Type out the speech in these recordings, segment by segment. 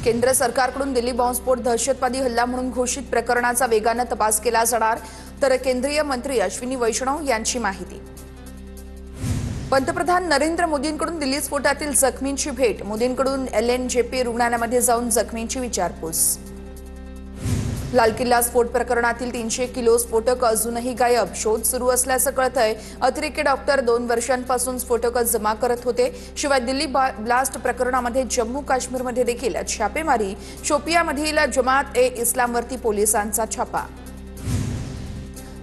केंद्र सरकारकडून दिल्ली बॉम्बस्फोट दहशतवादी हल्ला म्हणून घोषित प्रकरणाचा वेगाने तपास केला जाणार, तर केंद्रीय मंत्री अश्विनी वैष्णव यांची माहिती। पंतप्रधान नरेंद्र मोदींकडून दिल्ली स्फोटातील जखमींची भेट, मोदींकडून LNJP रुग्णालयामध्ये जाऊन जखमींची विचारपूस। लाल किल्ला स्फोट प्रकरणातील 300 किलो स्फोटक अजूनही गायब, शोध सुरू असल्याचं कळतंय। अतिरेकी डॉक्टर 2 वर्षांपासून स्फोटक जमा करत होते। शिवाय दिल्ली ब्लास्ट प्रकरणामध्ये जम्मू काश्मीरमध्ये देखील छापेमारी, शोपियामधील जमात-ए-इस्लामवरती पोलिसांचा छापा।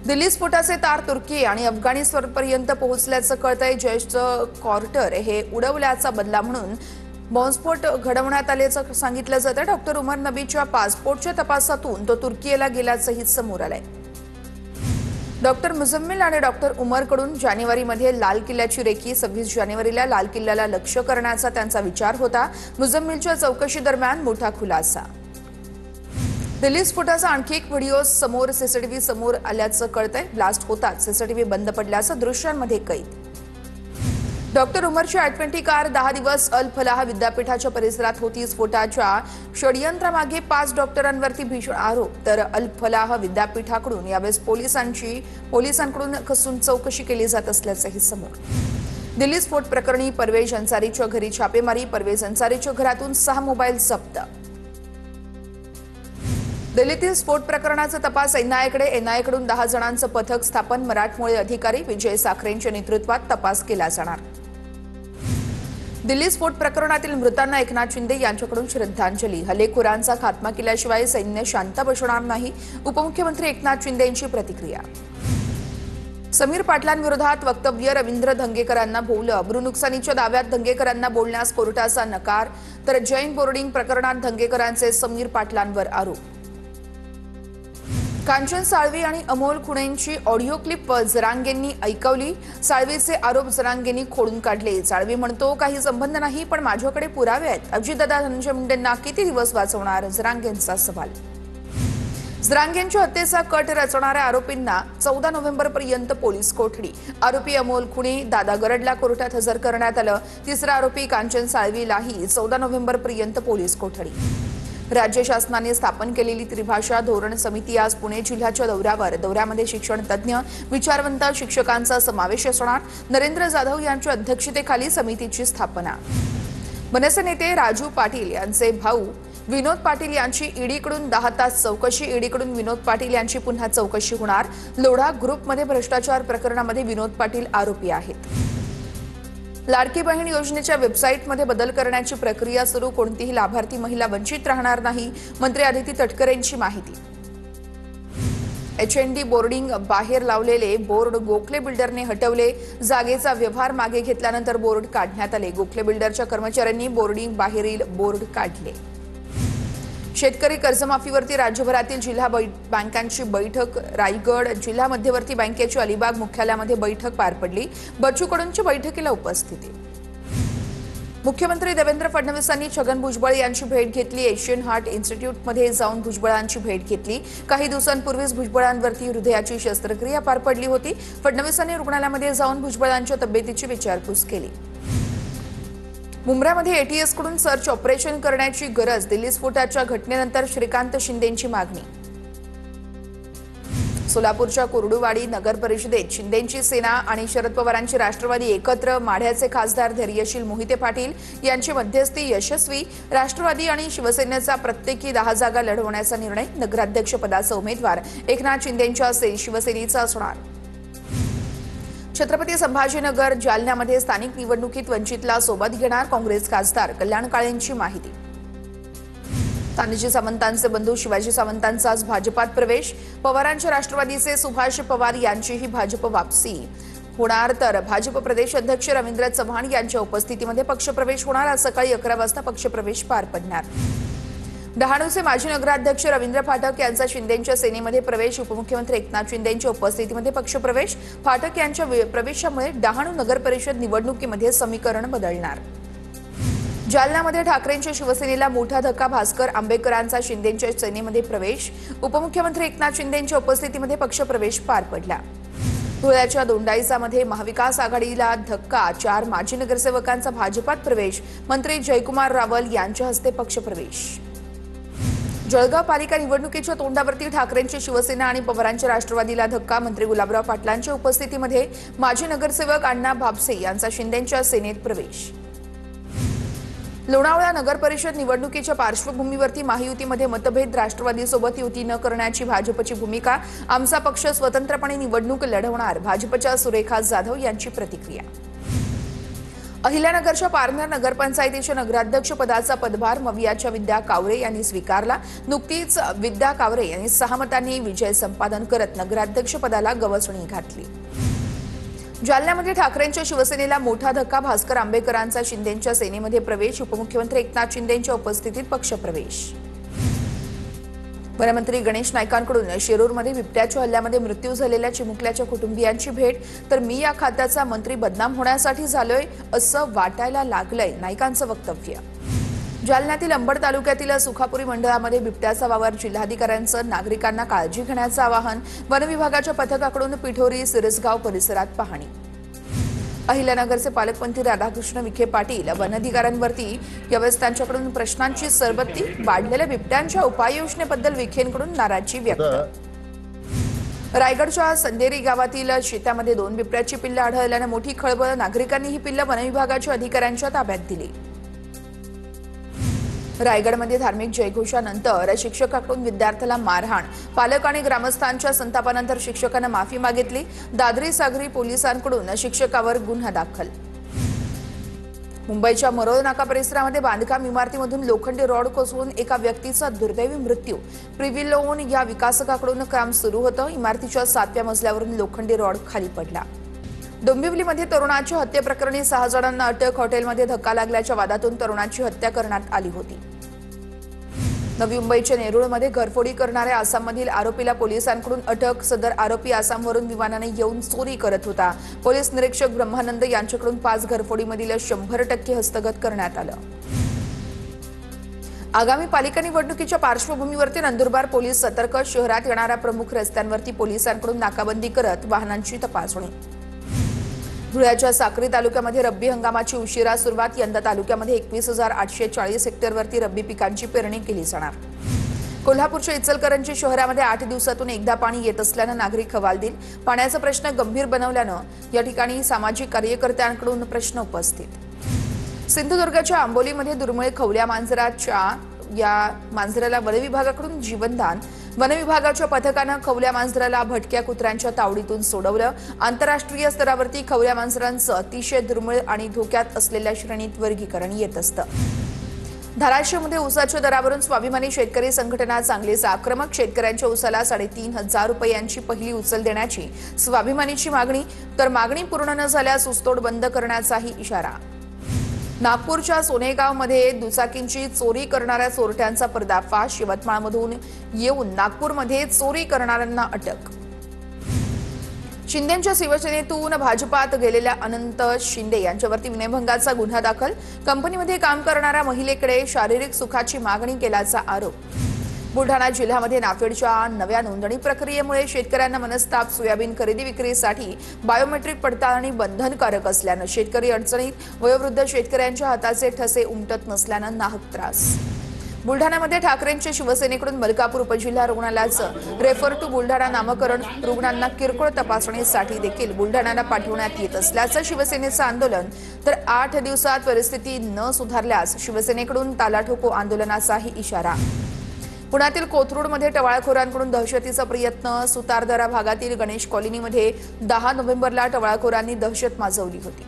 दिल्ली स्फोटाचे तार तुर्की आणि अफगाणिस्तानपर्यंत पोहोचल्याचं कळतंय। जयशचं क्वार्टर हे उडवल्याचा बदला म्हणून बॉम्बस्फोट घडवण्यात आल्याचं सांगितलं जातं। डॉक्टर उमर नबीच्या पासपोर्टच्या तपासातून तो तुर्कीला गेल्याचंही समोर आलंय। डॉक्टर मुझम्मिल आणि डॉक्टर उमरकडून जानेवारीमध्ये लाल किल्ल्याची रेकी, 26 जानेवारीला लाल किल्ल्याला लक्ष्य करण्याचा त्यांचा विचार होता। मुझम्मिलच्या चौकशी दरम्यान मोठा खुलासा। दिल्ली स्फोटाचा आणखी एक व्हिडिओ समोर, सीसीटीव्ही समोर आल्याचं कळतंय। ब्लास्ट होताच सीसीटीव्ही बंद पडल्याचं दृश्यांमध्ये कैद। डॉक्टर उमरची I-20 कार 10 दिवस अल फलाह विद्यापीठाच्या परिसरात होती। स्फोटाच्या षडयंत्रामागे 5 डॉक्टरांवरती भीषण आरोप, तर अल फलाह विद्यापीठाकडून यावेळेस पोलिसांकडून कसून चौकशी केली जात असल्याचंही समोर। दिल्ली स्फोट प्रकरणी परवेज अन्सारीच्या घरी छापेमारी, परवेज अन्सारीच्या घरातून 6 मोबाईल जप्त। दिल्लीतील स्फोट प्रकरणाचा तपास एनआयएकडून 10 जणांचं पथक स्थापन, मराठमोळे अधिकारी विजय साखरेंच्या नेतृत्वात तपास केला जाणार। दिल्ली स्फोट प्रकरणातील मृतांना एकनाथ शिंदे यांच्याकडून श्रद्धांजली, हल्लेखोरांचा खात्मा केल्याशिवाय सैन्य शांत बसणार नाही, उपमुख्यमंत्री एकनाथ शिंदे यांची प्रतिक्रिया। समीर पाटलांविरोधात वक्तव्य, रवींद्र धंगेकरांना बोललं, अब्रूनुकसानीच्या दाव्यात धंगेकरांना बोलण्यास कोर्टाचा नकार, तर जैन बोर्डिंग प्रकरणात धंगेकरांचे समीर पाटलांवर आरोप। कांचन साळवी आणि अमोल खुणेंची ऑडिओ क्लिप जरांगेंनी ऐकवली, साळवीचे आरोप जरांगेंनी खोडून काढले। साळवी म्हणतो काही संबंध नाही, पण माझ्याकडे पुरावे आहेत। अजितदादा धनंजय मुंडेंना किती दिवस वाचवणार, जरांगेंचा सवाल। जरांगेंच्या हत्येचा कट रचणाऱ्या आरोपींना 14 नोव्हेंबरपर्यंत पोलीस कोठडी। आरोपी अमोल खुणे, दादा गरडला कोर्टात हजर करण्यात आलं। तिसरा आरोपी कांचन साळवीलाही 14 नोव्हेंबरपर्यंत पोलीस कोठडी। राज्य शासनाने स्थापन केलेली त्रिभाषा धोरण समिती आज पुणे जिल्ह्याच्या दौऱ्यामध्ये शिक्षण तज्ज्ञ, विचारवंत शिक्षकांचा समावेश असणार। नरेंद्र जाधव यांच्या अध्यक्षतेखाली समितीची स्थापना। मनसे नेते राजू पाटील यांचे भाऊ विनोद पाटील यांची ईडीकडून 10 तास चौकशी, ईडीकडून विनोद पाटील यांची पुन्हा चौकशी होणार। लोढा ग्रुपमध्ये भ्रष्टाचार प्रकरणामध्ये विनोद पाटील आरोपी आहेत। लाडकी बहीण योजनेच्या वेबसाईटमध्ये बदल करण्याची प्रक्रिया सुरू, कोणतीही लाभार्थी महिला वंचित राहणार नाही, मंत्री आदिती तटकरेंची माहिती। HND बोर्डिंग बाहेर लावलेले बोर्ड गोखले बिल्डरने हटवले, जागेचा व्यवहार मागे घेतल्यानंतर बोर्ड काढण्यात आले। गोखले बिल्डरच्या कर्मचाऱ्यांनी बोर्डिंग बाहेरील बोर्ड काढले। शेतकरी कर्जमाफीवरती राज्यभरातील जिल्हा बँकांची बैठक, रायगड जिल्हा मध्यवर्ती बँकेच्या अलिबाग मुख्यालयामध्ये बैठक पार पडली। बच्चू कडूंच्या बैठकीला उपस्थिती। मुख्यमंत्री देवेंद्र फडणवीसांनी छगन भुजबळ यांची भेट घेतली, एशियन हार्ट इन्स्टिट्यूटमध्ये जाऊन भुजबळांची भेट घेतली। काही दिवसांपूर्वीच भुजबळांवरती हृदयाची शस्त्रक्रिया पार पडली होती। फडणवीसांनी रुग्णालयामध्ये जाऊन भुजबळांच्या तब्येतीची विचारपूस केली। मुंब्र्यामध्ये ATS कडून सर्च ऑपरेशन करण्याची गरज, दिल्ली स्फोटाच्या घटनेनंतर श्रीकांत शिंदेंची मागणी। सोलापूरच्या कुर्डुवाडी नगर परिषदेत शिंदेंची सेना आणि शरद पवारांची राष्ट्रवादी एकत्र, माढ्याचे खासदार धैर्यशील मोहिते पाटील यांची मध्यस्थी यशस्वी। राष्ट्रवादी आणि शिवसेनेचा प्रत्येकी 10 जागा लढवण्याचा निर्णय, नगराध्यक्षपदाचा उमेदवार एकनाथ शिंदेंच्या शिवसेनेचा असणार। छत्रपती संभाजीनगर जालन्यामध्ये स्थानिक निवडणुकीत वंचितला सोबत घेणार, काँग्रेस खासदार कल्याण काळेंची माहिती। तानाजी सावंतांचे बंधू शिवाजी सावंतांचा आज भाजपात प्रवेश, पवारांच्या राष्ट्रवादीचे सुभाष पवार यांचीही भाजप वापसी होणार, तर भाजप प्रदेश अध्यक्ष रवींद्र चव्हाण यांच्या उपस्थितीमध्ये पक्षप्रवेश होणार। आज सकाळी 11 वाजता पक्षप्रवेश पार पडणार। डहाणूचे माजी नगराध्यक्ष रवींद्र फाटक यांचा शिंदेंच्या सेनेमध्ये प्रवेश, उपमुख्यमंत्री एकनाथ शिंदेंच्या उपस्थितीमध्ये पक्षप्रवेश। फाटक यांच्या प्रवेशामुळे डहाणू नगर परिषद निवडणुकीमध्ये समीकरण बदलणार। जालन्यामध्ये ठाकरेंच्या शिवसेनेला मोठा धक्का, भास्कर आंबेकरांचा शिंदेंच्या सेनेमध्ये प्रवेश, उपमुख्यमंत्री एकनाथ शिंदेंच्या उपस्थितीमध्ये पक्षप्रवेश पार पडला। धुळ्याच्या दोंडाईचामध्ये महाविकास आघाडीला धक्का, 4 माजी नगरसेवकांचा भाजपात प्रवेश, मंत्री जयकुमार रावल यांच्या हस्ते पक्षप्रवेश। जळगाव पालिका निवडणुकीच्या तोंडावरती ठाकरेंची शिवसेना आणि पवारांच्या राष्ट्रवादीला धक्का. मंत्री गुलाबराव पाटलांच्या उपस्थितीमध्ये माजी नगरसेवक अण्णा भापसे यांचा शिंदेंच्या सेनेत प्रवेश. लोणावळा नगर परिषद निवडणुकीच्या पार्श्वभूमीवरती महायुतीमध्ये मतभेद. राष्ट्रवादीसोबत युती न करण्याची भाजपची भूमिका. आमचा पक्ष स्वतंत्रपणे निवडणूक लढवणार. भाजपच्या सुरेखा जाधव यांची प्रतिक्रिया. अहिल्यानगरच्या पारनेर नगरपंचायतीच्या नगराध्यक्ष पदाचा पदभार मवियाच्या विद्या कावरे यांनी स्वीकारला. नुकतीच विद्या कावरे यांनी 6 मतांनी विजय संपादन करत नगराध्यक्ष पदाला गवसणी घातली. जालन्यामध्ये ठाकरेंच्या शिवसेनेला मोठा धक्का. भास्कर आंबेकरांचा शिंदेंच्या सेनेमध्ये प्रवेश. उपमुख्यमंत्री एकनाथ शिंदेंच्या उपस्थितीत पक्षप्रवेश. वनमंत्री गणेश नाईकांकडून शिरूरमध्ये बिबट्याच्या हल्ल्यामध्ये मृत्यू झालेल्या चिमुकल्याच्या कुटुंबियांची भेट. तर मी या खात्याचा मंत्री बदनाम होण्यासाठी झालोय असं वाटायला लागलंय, नाईकांचं वक्तव्य. जालन्यातील अंबड तालुक्यातील सुखापुरी मंडळामध्ये बिबट्याचा वावर. जिल्हाधिकाऱ्यांचं नागरिकांना काळजी घेण्याचं आवाहन. वनविभागाच्या पथकाकडून पिठोरी सिरसगाव परिसरात पाहणी. अहिल्यानगरचे पालकमंत्री राधाकृष्ण विखे पाटील वनाधिकाऱ्यांवरती यावेळेस त्यांच्याकडून प्रश्नांची सरबत्ती. वाढलेल्या बिबट्यांच्या उपाययोजनेबद्दल विखेंकडून नाराजी व्यक्त. रायगडच्या संदेरी गावातील शेतामध्ये 2 बिबट्याची पिल्लं आढळल्याने मोठी खळबळ. नागरिकांनी ही पिल्लं वनविभागाच्या अधिकाऱ्यांच्या ताब्यात दिली. रायगडमध्ये धार्मिक जयघोषानंतर शिक्षकाकडून विद्यार्थ्याला मारहाण. पालक आणि ग्रामस्थांच्या संतापानंतर शिक्षकानं माफी मागितली. दादरी सागरी पोलिसांकडून शिक्षकावर गुन्हा दाखल. मुंबईच्या मरोळ नाका परिसरामध्ये बांधकाम इमारतीमधून लोखंडी रॉड कोसळून एका व्यक्तीचा दुर्दैवी मृत्यू. प्रिव्हिलोन या विकासकाकडून काम सुरू होतं. इमारतीच्या 7व्या मजल्यावरून लोखंडी रॉड खाली पडला. डोंबिवलीमध्ये तरुणाच्या हत्येप्रकरणी 6 जणांना अटक. हॉटेलमध्ये धक्का लागल्याच्या वादातून तरुणाची हत्या करण्यात आली होती. नवी मुंबईच्या नेरूळमध्ये घरफोडी करणाऱ्या आसाममधील आरोपीला पोलिसांकडून अटक. सदर आरोपी आसामवरून विमानाने येऊन चोरी करत होता. पोलीस निरीक्षक ब्रह्मानंद यांच्याकडून 5 घरफोडीमधील 100% हस्तगत करण्यात आलं. आगामी पालिका निवडणुकीच्या पार्श्वभूमीवरती नंदुरबार पोलीस सतर्क. शहरात येणाऱ्या प्रमुख रस्त्यांवरती पोलिसांकडून नाकाबंदी करत वाहनांची तपासणी. धुळ्याच्या साक्री तालुक्यामध्ये रब्बी हंगामाची उशिरा सुरुवात. यंदा तालुक्यामध्ये 21,840 हेक्टरवरती रब्बी पिकांची पेरणी केली जाणार. कोल्हापूरच्या इचलकरंजी शहरामध्ये 8 दिवसातून एकदा पाणी येत असल्यानं नागरिक हवालदिल. पाण्याचा प्रश्न गंभीर बनवल्यानं या ठिकाणी सामाजिक कार्यकर्त्यांकडून प्रश्न उपस्थित. सिंधुदुर्गच्या आंबोलीमध्ये दुर्मिळ खवल्या मांजराच्या या मांजराला वनविभागाकडून जीवनदान. वनविभागाच्या पथकानं खवल्या मांजराला भटक्या कुत्र्यांच्या तावडीतून सोडवलं. आंतरराष्ट्रीय स्तरावरती खवल्या मांजरांचं अतिशय दुर्मिळ आणि धोक्यात असलेल्या श्रेणीत वर्गीकरण येत असतं. धाराशिवमध्ये ऊसाच्या दरावरून स्वाभिमानी शेतकरी संघटना चांगलीच आक्रमक. शेतकऱ्यांच्या ऊसाला 3,500 रुपयांची पहिली उचल देण्याची स्वाभिमानीची मागणी. तर मागणी पूर्ण न झाल्यास ऊसतोड बंद करण्याचाही इशारा. नागपूरच्या सोनेगावमध्ये दुचाकींची चोरी करणाऱ्या चोरट्यांचा पर्दाफाश. यवतमाळमधून येऊन नागपूरमध्ये चोरी करणाऱ्यांना अटक. शिंदेंच्या शिवसेनेतून भाजपात गेलेल्या अनंत शिंदे यांच्यावरती विनयभंगाचा गुन्हा दाखल. कंपनीमध्ये काम करणाऱ्या महिलेकडे शारीरिक सुखाची मागणी केल्याचा आरोप. बुलढाणा जिल्ह्यामध्ये नाफेडच्या नव्या नोंदणी प्रक्रियेमुळे शेतकऱ्यांना मनस्ताप. सोयाबीन खरेदी विक्रीसाठी बायोमेट्रिक पडताळणी बंधनकारक असल्यानं शेतकरी अडचणीत. वयोवृद्ध शेतकऱ्यांच्या हाताचे ठसे उमटत नसल्यानं नाहक त्रास. बुलढाण्यामध्ये ठाकरेंच्या शिवसेनेकडून मलकापूर उपजिल्हा रुग्णालयाचं रेफर टू बुलढाणा नामकरण. रुग्णांना किरकोळ तपासणीसाठी देखील बुलढाण्याला पाठवण्यात येत असल्याचं शिवसेनेचं आंदोलन. तर 8 दिवसात परिस्थिती न सुधारल्यास शिवसेनेकडून तालाठोको आंदोलनाचाही इशारा. पुण्यातील कोथरूडमध्ये टवाळखोरांकडून दहशतीचा प्रयत्न. सुतारदरा भागातील गणेश कॉलनीमध्ये 10 नोव्हेंबरला टवाळखोरांनी दहशत माजवली होती.